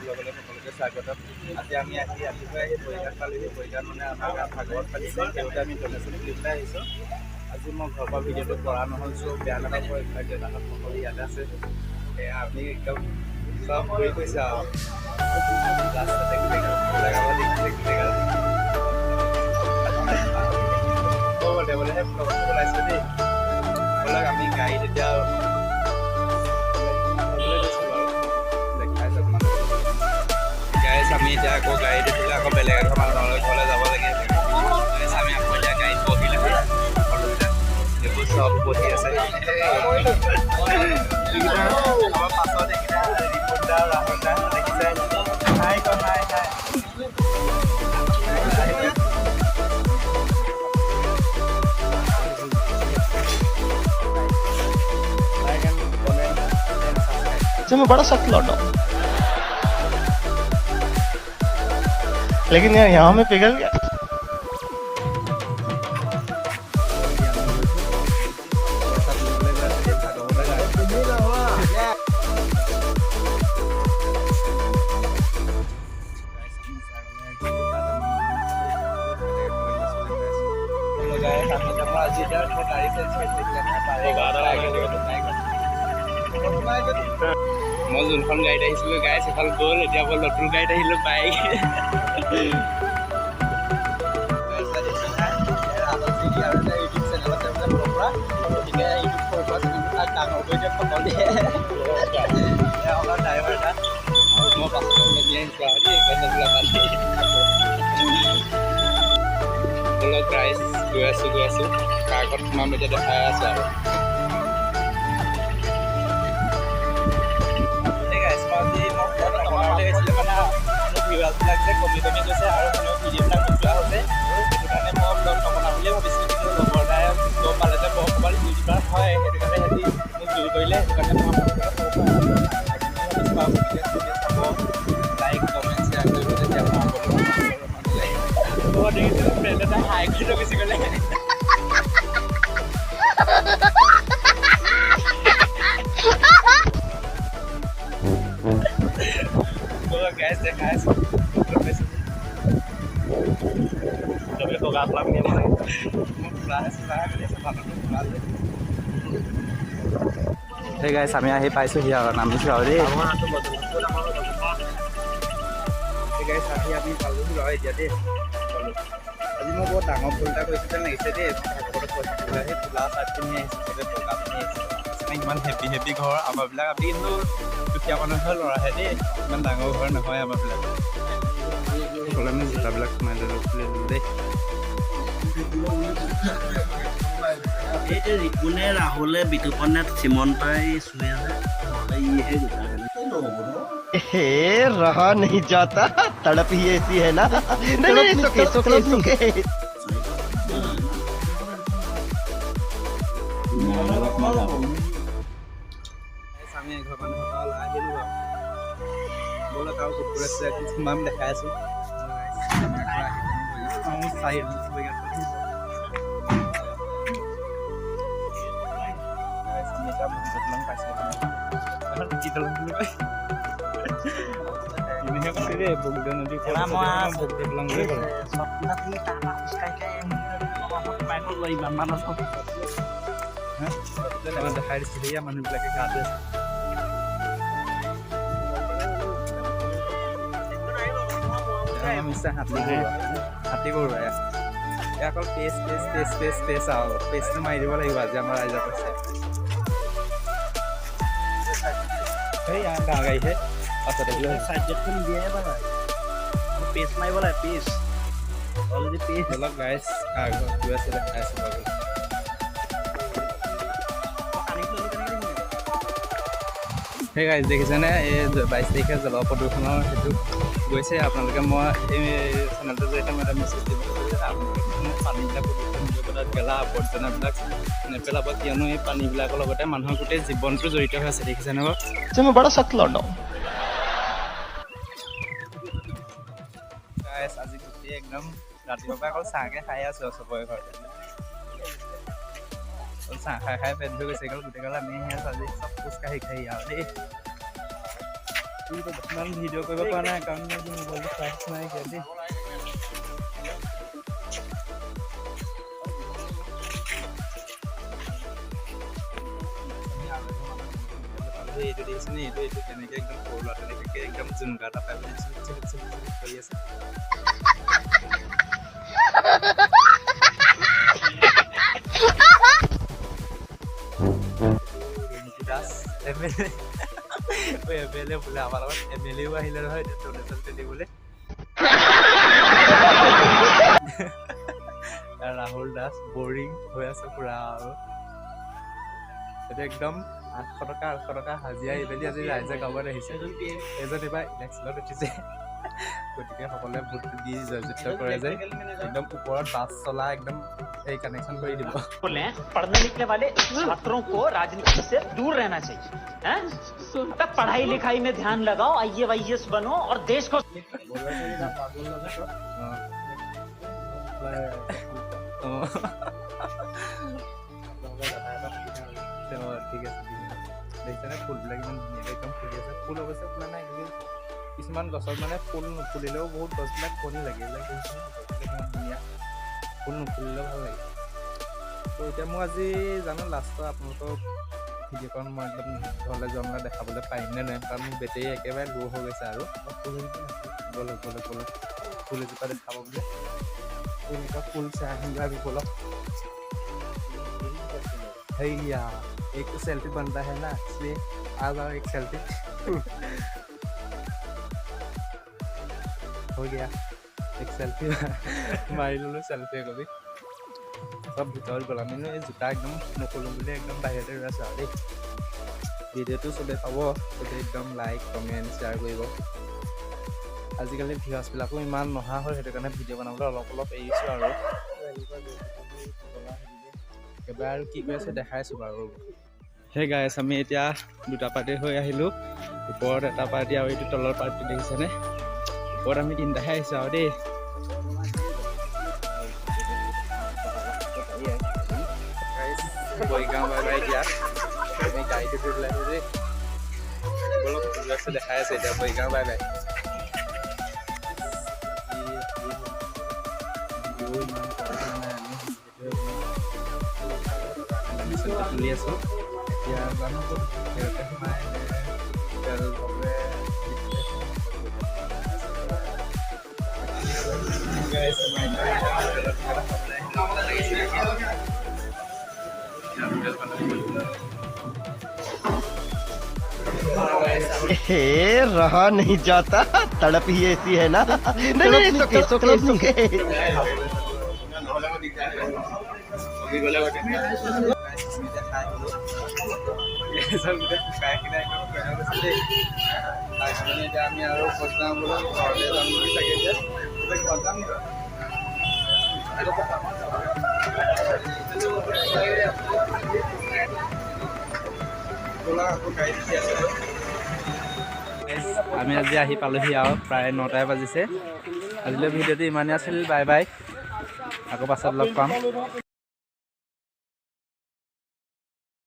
ব্লগলৈ সকলোকে স্বাগতম। আজি আমি ৰাতিপুৱাই সেই পৰিগান পালোহি। পৰিগান মানে আমাৰ গাঁৱত ভাগৱত পাতিছে, সেইবাবে আমি ডনেশ্যন দিবলৈ আহিছোঁ। আজি মই ঘৰৰ পৰা ভিডিঅ'টো কৰা নহ'ল, চ' বেয়া নাপাব। এইবিলাক দেউতাহঁত সকলো ইয়াতে আছে। সেয়া আমি একদম চব ঘূৰি গৈছে আৰু ৰাস্তাতে দেৱলেহে ব্লগটো ওলাইছে দেই। ব'লক আমি গাড়ীত এতিয়া আমি এতিয়া আকৌ গাড়ীত উঠিলে আকৌ বেলেগ এখন মানুহৰ ঘৰলৈ যাব লাগে। আমি আকৌ এতিয়া গাড়ীত বহিলে এইবোৰ চব বহি আছে। আমাৰ পাছত এইকেইটা ৰিপৰ্ট দা ৰাহুল দা দেখিছে। হাই ক হাই হাই मैं बड़ा सख्त लौटा हूँ, लेकिन यार यहाँ में पिघल गया। মই যোনখন গাড়ীত আহিছিলোঁ গাড়ী সেইখন গ'ল, এতিয়া মই নতুন গাড়ীত আহিলোঁ বাইক। গৈ আছোঁ কাৰ্ডত সোমাম এতিয়া দেখাই আছোঁ আৰু ভিউৱাৰ্ছবিলাক যে কমি গৈছে আৰু কোনেও ভিডিঅ'বিলাক নোচোৱা হৈছে। সেইটো কাৰণে মই ব্লগ নবনাওঁ বুলিয়ে ভাবিছিলোঁ, কিন্তু লগৰ এটাই গম পালে যে বৰ্তমান ইউটিউবাৰ হয়, সেইটো কাৰণে সিহঁতি মোক জুৰি কৰিলে। সেইটো কাৰণে মই লাইক কমেণ্ট শ্বেয়াৰ কৰিব তেতিয়া মই দেখিছিলোঁ ফ্ৰেণ্ড এটা হাই কৰি গুচি গ'লে। Guys, guys, hey guys, আমি আহি পাইছোহি আৰু নামিছোঁ আৰু দেই। guys, আহি আমি পালোহি আৰু এতিয়া দেই। আজি মই বহুত ডাঙৰ ভুল এটা কৰিছোঁ যেন লাগিছে দেই। ভাগৱতত কৈছিলোঁ সেই তোলা চাৰ্ট পিন্ধি আহিছোঁ, চবেই বগা পিন্ধি আহিছোঁ। ইমান হেভি ঘৰ আমাৰবিলাক। আমি কিন্তু দুখীয়া মানুহৰ ল'ৰাহে দেই, ইমান ডাঙৰ ঘৰ নহয় আমাৰবিলাক। সকলোৱে আমি জোতাবিলাক সোমাই ল'লোঁ দেই। এইটো ৰিপুনে ৰাহুলে বিতুপনে চিমন্তই চুৱে रहा नहीं जाता, तड़प ही ऐसी है ना। नहीं सुके আমি এঘৰ মানুহ আহিলোঁ আৰু ব'লক আৰু কুকুৰ আছে কিছুমান দেখাই আছোঁ। দেখাই দিছিলোঁ এয়া মানুহবিলাকে গাতে আছে। হাতী কৰোঁ এয়া অকল পেষ্ট আৰু পেষ্টটো মাৰি দিব লাগিব আজি আমাৰ ৰাইজৰ কৈছে। সেই ডাঙৰ গাড়ীহে পাছতে পেষ্ট মাৰিব লাগে, পেষ্ট অলৰেডি পেষ্ট অলপ গাইজ কাৰ ঘৰ গৈ আছে দেখাই আছোঁ বাৰু। সেই গাইজ দেখিছেনে এই 22 তাৰিখে জল প্ৰদূষণৰ সেইটো গৈছে। আপোনালোকে মই এই চেনেলটো জৰিয়তে মই এটা মেছেজ দিব বিচাৰিছোঁ যে আপোনালোকে পানীবিলাক প্ৰদূষণ কৰিবলৈ গেলা আৱৰ্জনাবিলাক নেপেলাব, কিয়নো এই পানীবিলাকৰ লগতে মানুহৰ গোটেই জীৱনটো জড়িত হৈ আছে। দেখিছেনে বাৰু? मैं बड़ा सख्त लौटा हूँ। আজি গোটেই একদম ৰাতিপুৱাৰ পৰা অকল চাহকে খাই আছোঁ আৰু চবৰে ঘৰতে। চাহ খাই পেট হৈ গৈছে গোটেই গাল। আমি আজি চব খোজকাঢ়ি আৰু দেই। ইমান ভিডিঅ' কৰিব পৰা নাই কাৰণ মোৰ মোবাইলটো চাৰ্জ নাই কিয় দেই এইটো দেখিছে নে এইটো কেনেকৈ একদম সৰু ল'ৰা তেনেকৈ একদম জুমকা এটা পাই পেলাই কৰি আছে দাস MLA বোলে আমাৰ লগত MLAও আহিলে নহয় এতিয়া ডনেশ্যন দিবলৈ ৰাহুল দাস বৰিং হৈ আছে পুৰা আৰু এতিয়া একদম 800 টকা হাজিৰা এইবেলি আজি ৰাইজে গাঁৱত আহিছে এজন এইবাৰ ইলেকশ্যনত উঠিছে গতিকে সকলোৱে ভোট দি জয়যুক্ত কৰে যে একদম ওপৰত বাছ চলা একদম এই কানেকশ্যন কৰি দিব बोले पढ़ने लिखने वाले छात्रों को राजनीति से दूर रहना चाहिए हैं? पढ़ाई लिखाई में ध्यान लगाओ IAS बनो और देश को ঠিক আছে দেখিছেনে ফুলবিলাক ইমান ধুনীয়াকৈ একদম ফুলি আছে ফুল অৱশ্যে ফুলা নাই কিন্তু কিছুমান গছত মানে ফুল নুফুলিলেও বহুত গছবিলাক কণী লাগে এইবিলাক ইমান ধুনীয়া ফুল নুফুলিলেও ভাল লাগে তো এতিয়া মই আজি জানো লাষ্টত আপোনালোকক ভিডিঅ'খন মই একদম ঘৰলৈ যোৱা মানে দেখাবলৈ পাৰিম নে নোৱাৰিম কাৰণ মোৰ বেটেৰী একেবাৰে ল' হৈ গৈছে আৰু বলক ফুল এজোপা দেখাব বোলে এনেকুৱা ফুল চাই আহিম আমি বলক भैया एक तो सेल्फी बनता है ना इसलिए आ जाओ एक सेल्फी हो गया एक सेल्फी मारी लो सेल्फी कभी सब ভিতৰত গ'লা মানে এই জোতা একদম নকলোঁ বুলি একদম বাহিৰতে ৰৈ আছোঁ আৰু দেই ভিডিঅ'টো চবেই পাব গতিকে একদম লাইক কমেণ্ট শ্বেয়াৰ কৰিব আজিকালি ভিউৱাৰ্ছবিলাকো ইমান নহা হ'ল সেইটো কাৰণে ভিডিঅ' বনাবলৈ অলপ এৰিছোঁ আৰু এবাৰ আৰু কি কৰি আছে দেখাইছোঁ বাৰু সেই গাইছ আমি এতিয়া দুটা পাৰ্টি হৈ আহিলোঁ ওপৰত এটা পাৰ্টি আৰু এইটো তলৰ পাৰ্টি দেখিছেনে ওপৰত আমি তিনিটাহে আহিছোঁ আৰু দেই বৈগাঁও বাই বাই দিয়া আমি গাড়ীটো কৰি পেলাই আহিছোঁ দেই অলপ দেখাই আছে এতিয়া বৈগাঁও বাই বাই তুলি আছোঁ এতিয়া জানো ঘৰতে সোমাই रहा नहीं जाता तड़प ही ऐसी है ना नहीं सुके আমি আৰু বদনাম বোলো ঘৰলৈ যাম বুলি চাগে আমি আজি আহি পালোহি আৰু প্ৰায় 9টাই বাজিছে আজিলৈ ভিডিঅ'টো ইমানেই আছিল বাই বাই আকৌ পাছত লগ পাম